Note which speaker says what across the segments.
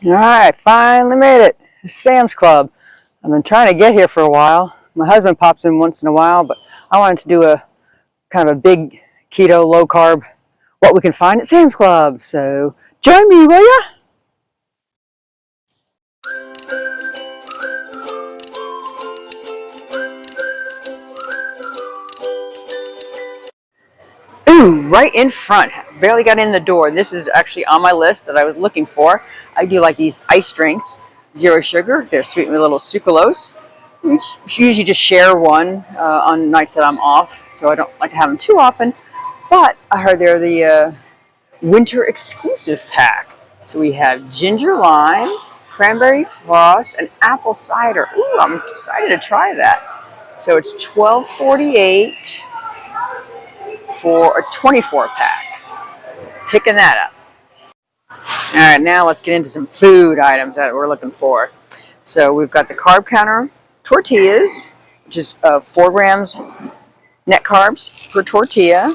Speaker 1: All right, finally made it. Sam's Club. I've been trying to get here for a while. My husband pops in once in a while, but I wanted to do a kind of a big keto, low carb, what we can find at Sam's Club. So join me, will ya? Ooh, right in front. Barely got in the door. This is actually on my list that I was looking for. I do like these ice drinks, 0 sugar. They're sweetened with a little sucralose. We usually just share one on nights that I'm off, so I don't like to have them too often. But I heard they're the winter exclusive pack. So we have ginger lime, cranberry frost, and apple cider. Ooh, I'm excited to try that. So it's $12.48 for a 24 pack. Picking that up. All right, now let's get into some food items that we're looking for. So we've got the carb counter tortillas, which is 4 grams net carbs per tortilla.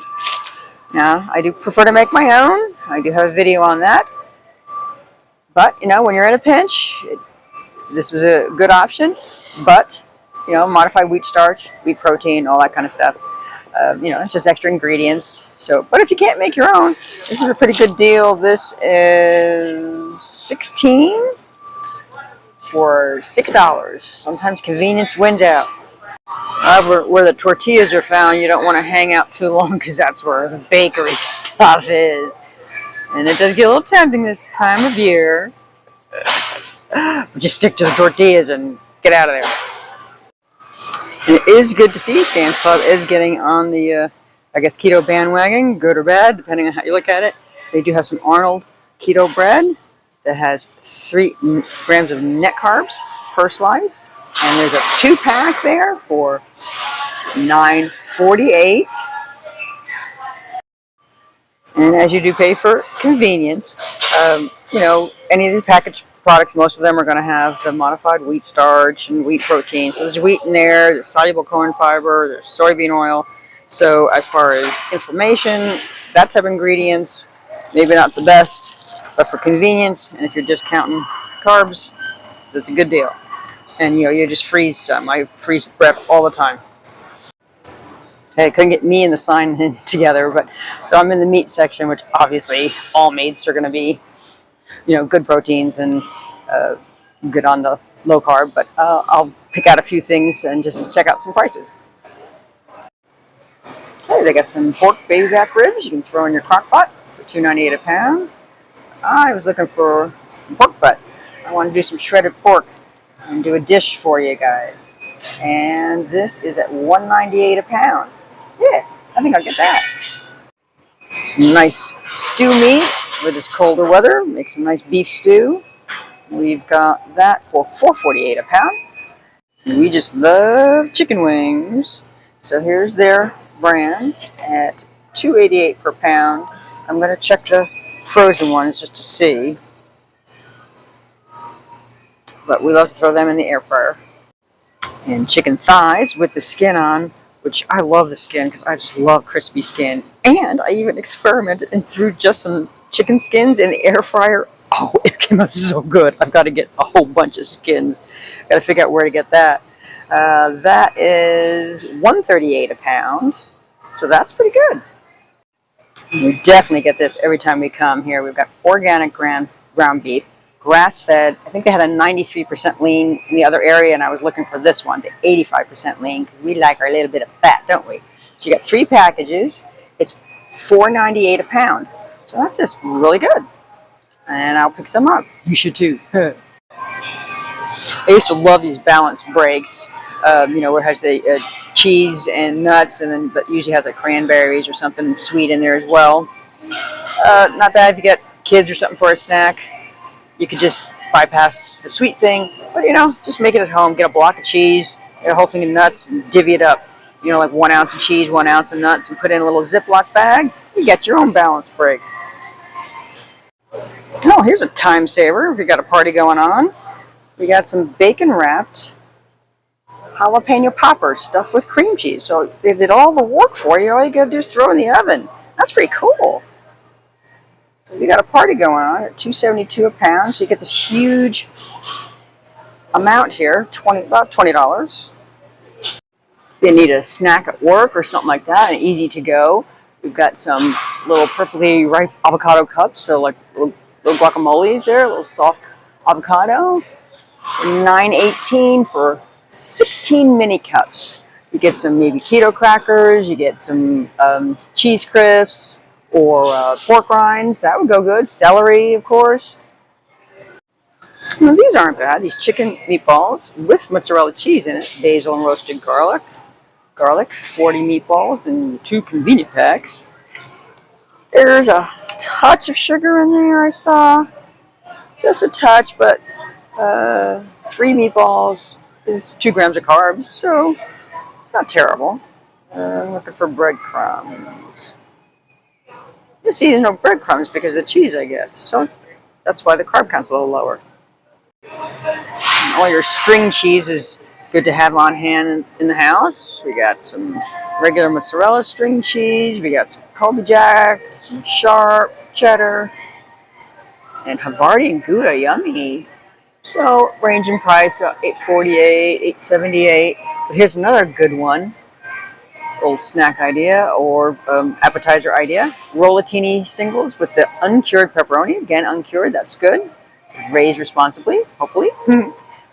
Speaker 1: Now, I do prefer to make my own. I do have a video on that. But, when you're in a pinch, this is a good option. But, modified wheat starch, wheat protein, all that kind of stuff. It's just extra ingredients. So, but if you can't make your own, this is a pretty good deal. This is 16 for $6. Sometimes convenience wins out. However, where the tortillas are found, you don't want to hang out too long because that's where the bakery stuff is. And it does get a little tempting this time of year. But just stick to the tortillas and get out of there. And it is good to see Sam's Club is getting on the, keto bandwagon, good or bad, depending on how you look at it. They do have some Arnold keto bread that has 3 grams of net carbs per slice. And there's a 2-pack there for $9.48. And as you do pay for convenience, any of these packaged products, most of them are going to have the modified wheat starch and wheat protein. So there's wheat in there, there's soluble corn fiber, there's soybean oil. So as far as inflammation, that type of ingredients, maybe not the best, but for convenience, and if you're just counting carbs, that's a good deal. And you just freeze some. I freeze prep all the time. Okay, couldn't get me and the sign together, but so I'm in the meat section, which obviously all meats are going to be, good proteins and good on the low carb. But I'll pick out a few things and just check out some prices. Okay, they got some pork baby back ribs you can throw in your crock pot for $2.98 a pound. I was looking for some pork butt. I want to do some shredded pork and do a dish for you guys. And this is at $1.98 a pound. Yeah, I think I'll get that. Some nice stew meat for this colder weather. Make some nice beef stew. We've got that for $4.48 a pound. We just love chicken wings. So here's their brand at $2.88 per pound. I'm going to check the frozen ones just to see. But we love to throw them in the air fryer. And chicken thighs with the skin on, which I love the skin because I just love crispy skin. And I even experimented and threw just some chicken skins in the air fryer. Oh, it came out so good. I've got to get a whole bunch of skins. Got to figure out where to get that. That is $1.38 a pound. So that's pretty good. We definitely get this every time we come here. We've got organic ground beef, grass-fed. I think they had a 93% lean in the other area, and I was looking for this one, the 85% lean, because we like our little bit of fat, don't we? So you got 3 packages. It's $4.98 a pound. So that's just really good. And I'll pick some up. You should too. I used to love these balanced breaks. Where it has the cheese and nuts, and then but usually has like cranberries or something sweet in there as well. Not bad if you get kids or something for a snack. You could just bypass the sweet thing, but just make it at home. Get a block of cheese, get a whole thing of nuts, and divvy it up. Like 1 ounce of cheese, 1 ounce of nuts, and put it in a little Ziploc bag. You get your own balanced breaks. Oh, here's a time saver if you got a party going on. We got some bacon wrapped jalapeno poppers stuffed with cream cheese. So they did all the work for you. All you gotta do is throw in the oven. That's pretty cool. So we got a party going on at $2.72 a pound. So you get this huge amount here, about $20. You need a snack at work or something like that, and easy to go. We've got some little perfectly ripe avocado cups, so like little guacamoles there, a little soft avocado. $9.18 for 16 mini cups. You get some maybe keto crackers, you get some cheese crisps or pork rinds. That would go good. Celery, of course. Now, these aren't bad. These chicken meatballs with mozzarella cheese in it, basil and roasted garlic, 40 meatballs in 2 convenient packs. There's a touch of sugar in there, I saw. Just a touch, but 3 meatballs is 2 grams of carbs, so it's not terrible. I'm looking for breadcrumbs. You see, there's no breadcrumbs because of the cheese, I guess. So that's why the carb count's a little lower. All your string cheese is good to have on hand in the house. We got some regular mozzarella string cheese. We got some Colby Jack, some sharp cheddar, and Havarti and Gouda. Yummy. So range in price about $8.48, $8.78. But here's another good one. Old snack idea or appetizer idea. Rollatini singles with the uncured pepperoni. Again, uncured, that's good. It's raised responsibly, hopefully.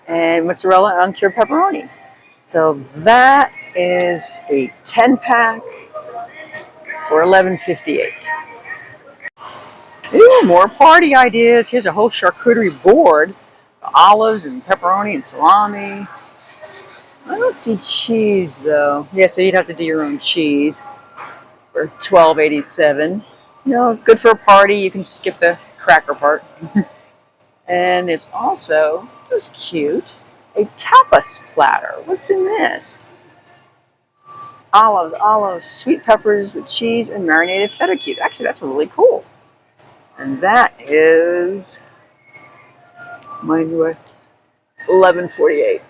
Speaker 1: And mozzarella and uncured pepperoni. So that is a 10-pack for $11.58. Ooh, more party ideas. Here's a whole charcuterie board. Olives and pepperoni and salami. I don't see cheese though. Yeah, so you'd have to do your own cheese for $12.87. You know, good for a party. You can skip the cracker part. And there's also, this is cute, a tapas platter. What's in this? Olives, sweet peppers with cheese and marinated feta cubes. Actually, that's really cool. And that is, mind you, $11.48.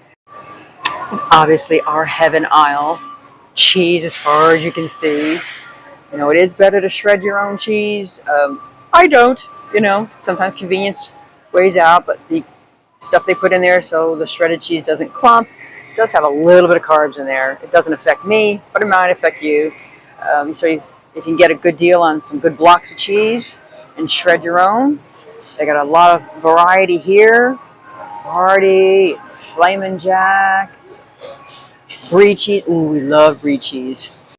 Speaker 1: Obviously, our heaven aisle, cheese as far as you can see. You know, it is better to shred your own cheese. I don't, you know, sometimes convenience weighs out, but the stuff they put in there so the shredded cheese doesn't clump. It does have a little bit of carbs in there. It doesn't affect me, but it might affect you. So you can get a good deal on some good blocks of cheese and shred your own. They got a lot of variety here. Party, Flamin' Jack, brie cheese. Ooh, we love brie cheese.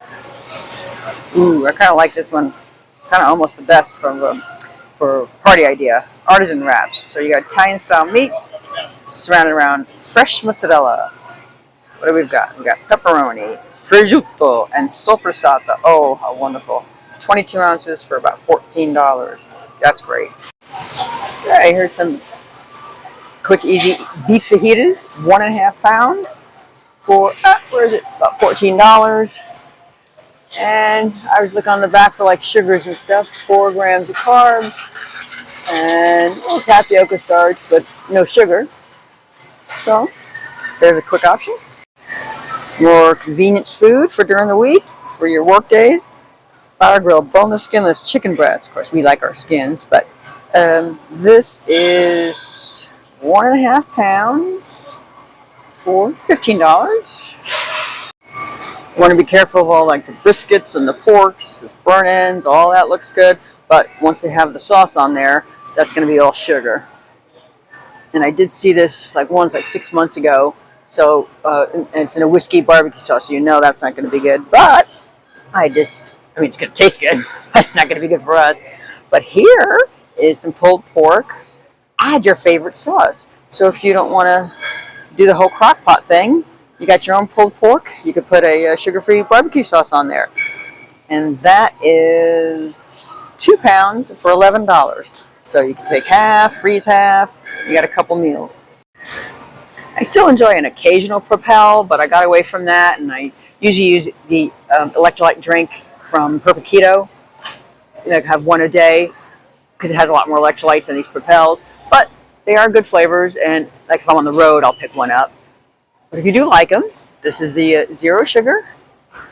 Speaker 1: Ooh, I kind of like this one. Kind of almost the best for party idea. Artisan wraps. So you got Italian-style meats surrounded around fresh mozzarella. What do we got? We got pepperoni, prosciutto, and soppressata. Oh, how wonderful. 22 ounces for about $14. That's great. Okay, here's some quick, easy beef fajitas. 1.5 pounds for, where is it? About $14. And I was looking on the back for like sugars and stuff. 4 grams of carbs and a little tapioca starch, but no sugar. So there's a quick option. Some more convenience food for during the week for your work days. Fire grilled boneless skinless chicken breast. Of course, we like our skins, but this is 1.5 pounds for $15. You want to be careful of all like the briskets and the porks, the burn ends, all that looks good. But once they have the sauce on there, that's going to be all sugar. And I did see this like once, like 6 months ago. So and it's in a whiskey barbecue sauce, so you know that's not going to be good. But I mean, it's going to taste good. That's not going to be good for us. But here is some pulled pork. Add your favorite sauce. So if you don't want to do the whole crock pot thing, you got your own pulled pork. You could put a sugar-free barbecue sauce on there. And that is 2 pounds for $11. So you can take half, freeze half. You got a couple meals. I still enjoy an occasional Propel, but I got away from that, and I usually use the electrolyte drink from Perfect Keto. You know, I have one a day because it has a lot more electrolytes than these Propels. But they are good flavors, and like if I'm on the road, I'll pick one up. But if you do like them, this is the zero sugar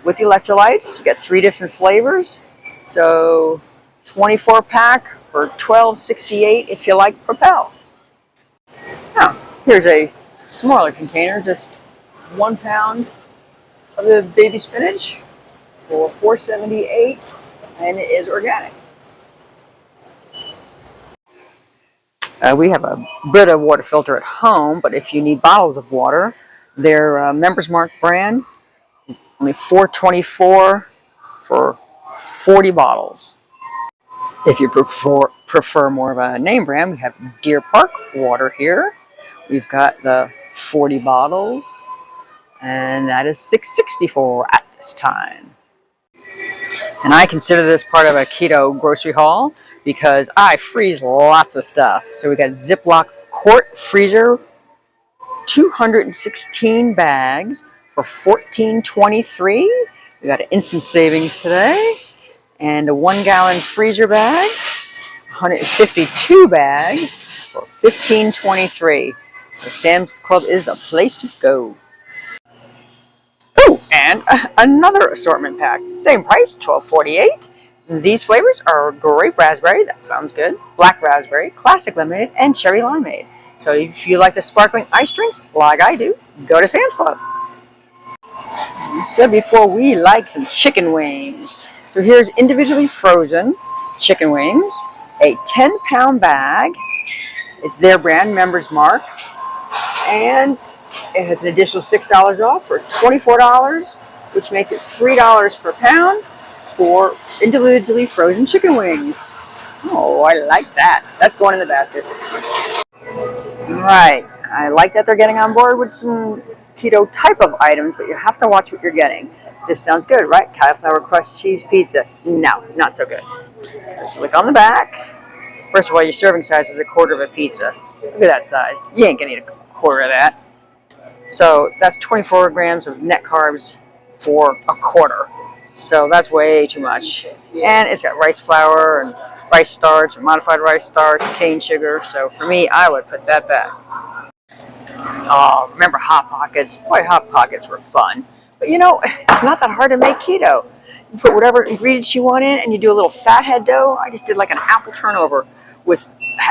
Speaker 1: with the electrolytes. You get 3 different flavors. So 24 pack for $12.68 if you like Propel. Now, here's a smaller container, just 1 pound of the baby spinach for $4.78, and it is organic. We have a Brita water filter at home, but if you need bottles of water, their Members Mark brand, only $4.24 for 40 bottles. If you prefer more of a name brand, we have Deer Park water here. We've got the 40 bottles, and that is $6.64 at this time. And I consider this part of a keto grocery haul because I freeze lots of stuff. So we got Ziploc quart freezer, 216 bags for $14.23. We got an instant savings today. And a 1 gallon freezer bag, 152 bags for $15.23. So Sam's Club is the place to go. Oh, and another assortment pack. Same price, $12.48. These flavors are grape raspberry, that sounds good, black raspberry, classic lemonade, and cherry limeade. So if you like the sparkling ice drinks, like I do, go to Sam's Club. So before, we like some chicken wings. So here's individually frozen chicken wings, a 10-pound bag. It's their brand, Members Mark, and it has an additional $6 off for $24, which makes it $3 per pound for individually frozen chicken wings. Oh, I like that. That's going in the basket. Right. I like that they're getting on board with some keto type of items, but you have to watch what you're getting. This sounds good, right? Cauliflower crust cheese pizza. No, not so good. Let's look on the back. First of all, your serving size is a quarter of a pizza. Look at that size. You ain't gonna eat a quarter of that. So that's 24 grams of net carbs for a quarter. So that's way too much. And it's got rice flour and rice starch, modified rice starch, cane sugar. So for me, I would put that back. Oh, remember Hot Pockets? Boy, Hot Pockets were fun. But you know, it's not that hard to make keto. You put whatever ingredients you want in and you do a little fathead dough. I just did like an apple turnover with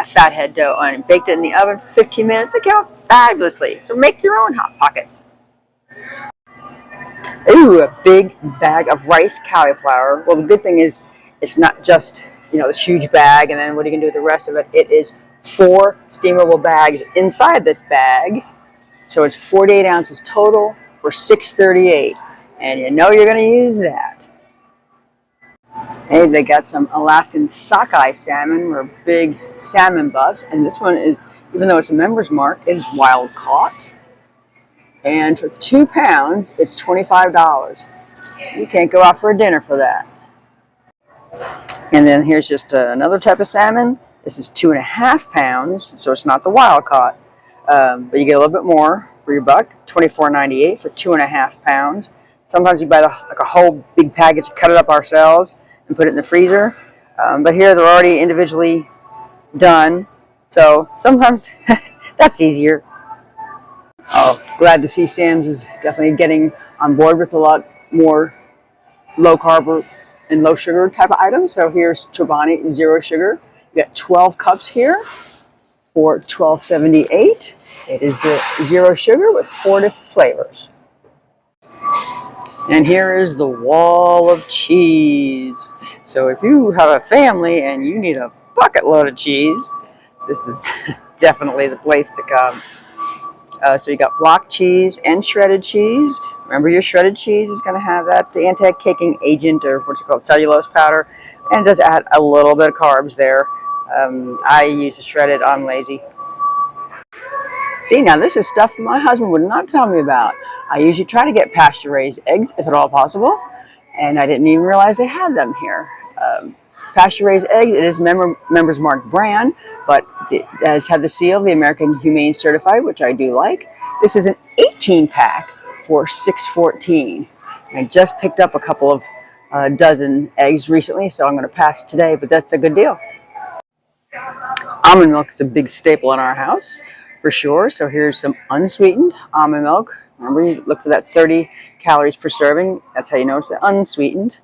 Speaker 1: fathead dough and baked it in the oven for 15 minutes. It came out fabulously. So make your own Hot Pockets. Ooh, a big bag of rice cauliflower. Well, the good thing is it's not just, this huge bag and then what are you going to do with the rest of it? It is 4 steamable bags inside this bag. So it's 48 ounces total for $6.38. And you know you're going to use that. Hey, they got some Alaskan sockeye salmon. We're big salmon buffs. And this one is, even though it's a Members Mark, it is wild caught. And for 2 pounds, it's $25. You can't go out for a dinner for that. And then here's just another type of salmon. This is 2.5 pounds, so it's not the wild caught. But you get a little bit more for your buck, $24.98 for 2.5 pounds. Sometimes you buy like a whole big package, cut it up ourselves, and put it in the freezer. But here they're already individually done, so sometimes that's easier. Oh, glad to see Sam's is definitely getting on board with a lot more low carb and low sugar type of items. So here's Chobani Zero Sugar. You got 12 cups here for $12.78. It is the zero sugar with 4 different flavors. And here is the wall of cheese. So if you have a family and you need a bucket load of cheese, this is definitely the place to come. So you got block cheese and shredded cheese. Remember, your shredded cheese is going to have the anti-caking agent, or what's it called, cellulose powder, and it does add a little bit of carbs there. I use the shredded. I'm lazy. See, now this is stuff my husband would not tell me about. I usually try to get pasture-raised eggs, if at all possible, and I didn't even realize they had them here. Pasture-raised egg, it is Members Mark brand, but it does have the seal of the American Humane Certified, which I do like. This is an 18-pack for $6.14. I just picked up a couple of dozen eggs recently, so I'm going to pass today, but that's a good deal. Almond milk is a big staple in our house, for sure. So here's some unsweetened almond milk. Remember, you look for that 30 calories per serving. That's how you know it's the unsweetened.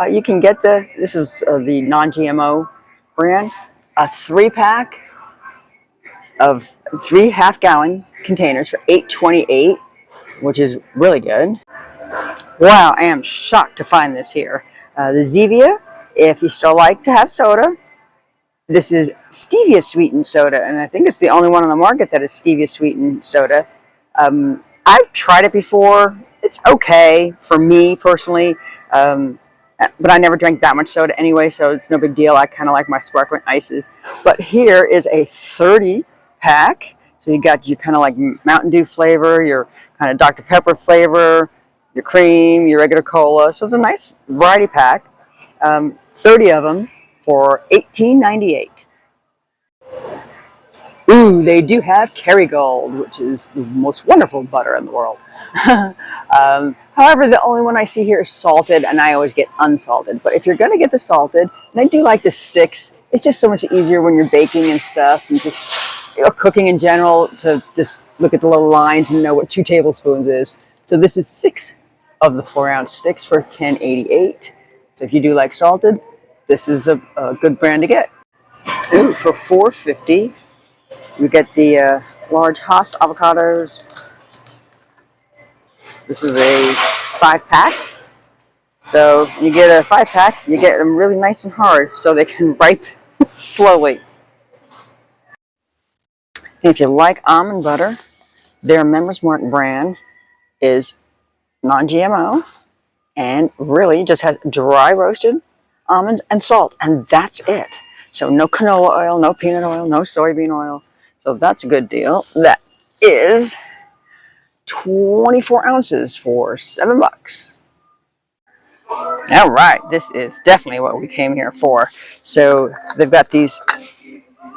Speaker 1: You can get this is the non-GMO brand. a 3-pack of 3 half-gallon containers for $8.28, which is really good. Wow, I am shocked to find this here. The Zevia, if you still like to have soda, this is stevia sweetened soda, and I think it's the only one on the market that is stevia sweetened soda. I've tried it before. It's okay for me personally, but I never drank that much soda anyway, so it's no big deal. I kind of like my sparkling ices. But here is a 30 pack. So you got your kind of like Mountain Dew flavor, your kind of Dr. Pepper flavor, your cream, your regular cola. So it's a nice variety pack. 30 of them for $18.98. Ooh, they do have Kerrygold, which is the most wonderful butter in the world. However, the only one I see here is salted, and I always get unsalted. But if you're going to get the salted, and I do like the sticks, it's just so much easier when you're baking and stuff, and just cooking in general, to just look at the little lines and know what 2 tablespoons is. So this is 6 of the 4-ounce sticks for $10.88. So if you do like salted, this is a good brand to get. Ooh, for $4.50. You get the large Hass avocados. This is a 5-pack. So you get a 5-pack, you get them really nice and hard so they can ripe slowly. And if you like almond butter, their Members Mark brand is non-GMO and really just has dry roasted almonds and salt, and that's it. So no canola oil, no peanut oil, no soybean oil. So that's a good deal. That is 24 ounces for $7. All right, this is definitely what we came here for. So they've got these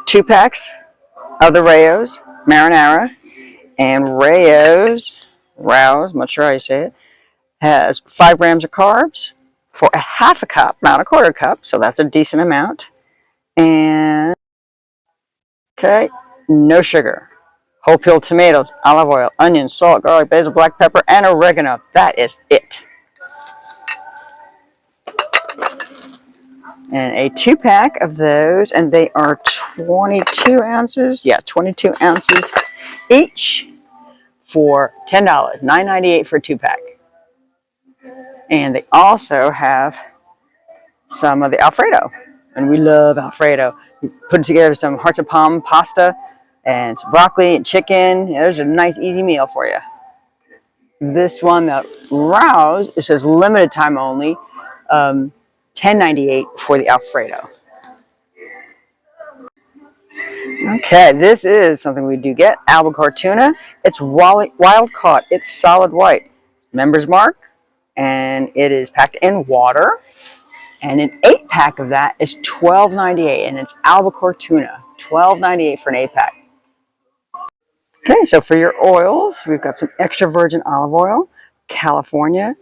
Speaker 1: 2 packs of the Rao's marinara, and Rao's, I'm not sure how you say it, has 5 grams of carbs for a half a cup, not a quarter cup. So that's a decent amount. And okay. No sugar, whole peeled tomatoes, olive oil, onions, salt, garlic, basil, black pepper, and oregano. That is it. And a 2-pack of those, and they are 22 ounces. Yeah, 22 ounces each for $10. $9.98 for a 2-pack. And they also have some of the Alfredo, and we love Alfredo. We put together some hearts of palm pasta and some broccoli and chicken. There's a nice easy meal for you. This one, the Rouse, it says limited time only, $10.98 for the Alfredo. Okay, this is something we do get, albacore tuna. It's wild caught, it's solid white. Members Mark, and it is packed in water. And an 8-pack of that is $12.98, and it's albacore tuna, $12.98 for an 8-pack. Okay, so for your oils, we've got some extra virgin olive oil, California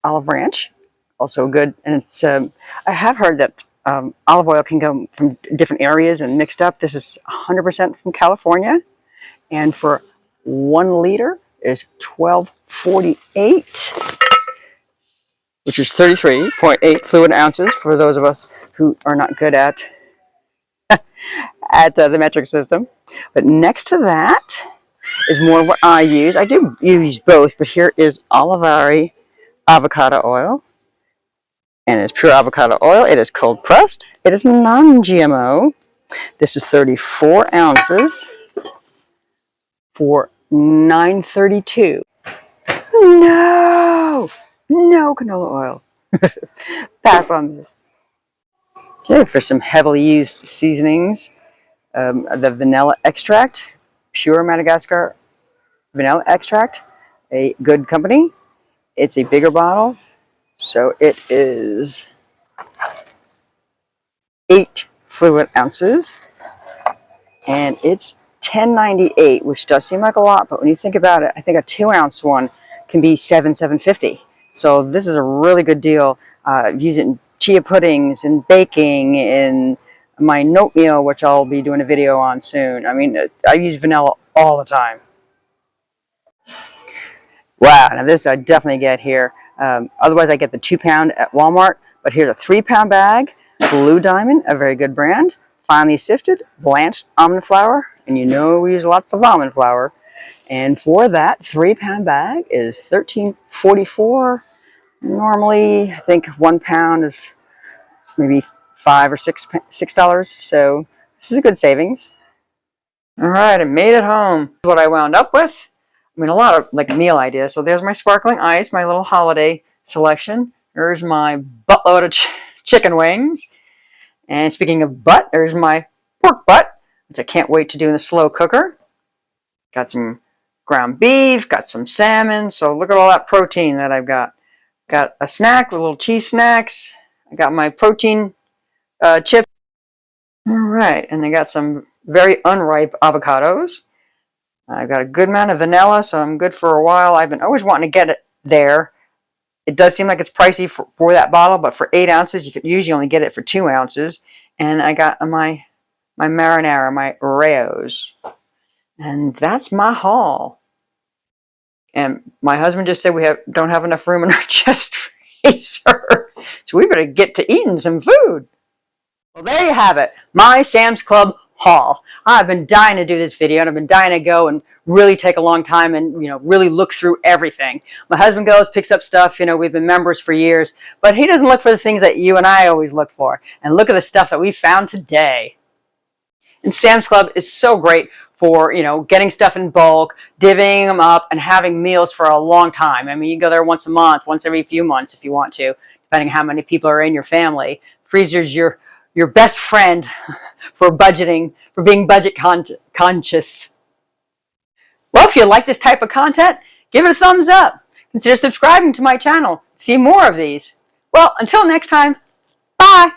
Speaker 1: olive branch, also good. And it's I have heard that olive oil can come from different areas and mixed up. This is 100% from California, and for 1 liter is $12.48, which is 33.8 fluid ounces for those of us who are not good at the metric system. But next to that is more what I use. I do use both, but here is Olivari avocado oil. And it's pure avocado oil. It is cold pressed. It is non-GMO. This is 34 ounces for $9.32. No canola oil. Pass on this. Okay, for some heavily used seasonings, the vanilla extract, pure Madagascar vanilla extract, a good company. It's a bigger bottle, so it is 8 fluid ounces, and it's $10.98, which does seem like a lot, but when you think about it, I think a 2-ounce one can be $7.50. So this is a really good deal. Use it in chia puddings and baking, in my note meal, which I'll be doing a video on soon. I mean, I use vanilla all the time. Wow, now this I definitely get here. Otherwise, I get the 2-pound at Walmart, but here's a 3-pound bag, Blue Diamond, a very good brand, finely sifted, blanched almond flour, and you know we use lots of almond flour. And for that 3-pound bag is $13.44. Normally, I think 1 pound is maybe $5 or $6. So this is a good savings. All right, I made it home. What I wound up with, I mean, a lot of like meal ideas. So there's my sparkling ice, my little holiday selection. There's my buttload of chicken wings. And speaking of butt, there's my pork butt, which I can't wait to do in the slow cooker. Got some ground beef, got some salmon. So look at all that protein that I've got. Got a snack with little cheese snacks. I got my protein chips. All right, and I got some very unripe avocados. I've got a good amount of vanilla, so I'm good for a while. I've been always wanting to get it there. It does seem like it's pricey for that bottle, but for 8 ounces, you could usually only get it for 2 ounces. And I got my marinara, my Oreos. And that's my haul. And my husband just said we don't have enough room in our chest freezer. So we better get to eating some food. Well, there you have it. My Sam's Club haul. I've been dying to do this video, and I've been dying to go and really take a long time and, really look through everything. My husband goes, picks up stuff. We've been members for years, but he doesn't look for the things that you and I always look for. And look at the stuff that we found today. And Sam's Club is so great for, getting stuff in bulk, divvying them up, and having meals for a long time. I mean, you go there once a month, once every few months if you want to, depending on how many people are in your family. Freezer's your best friend for budgeting, for being budget conscious. Well, if you like this type of content, give it a thumbs up. Consider subscribing to my channel. See more of these. Well, until next time, bye.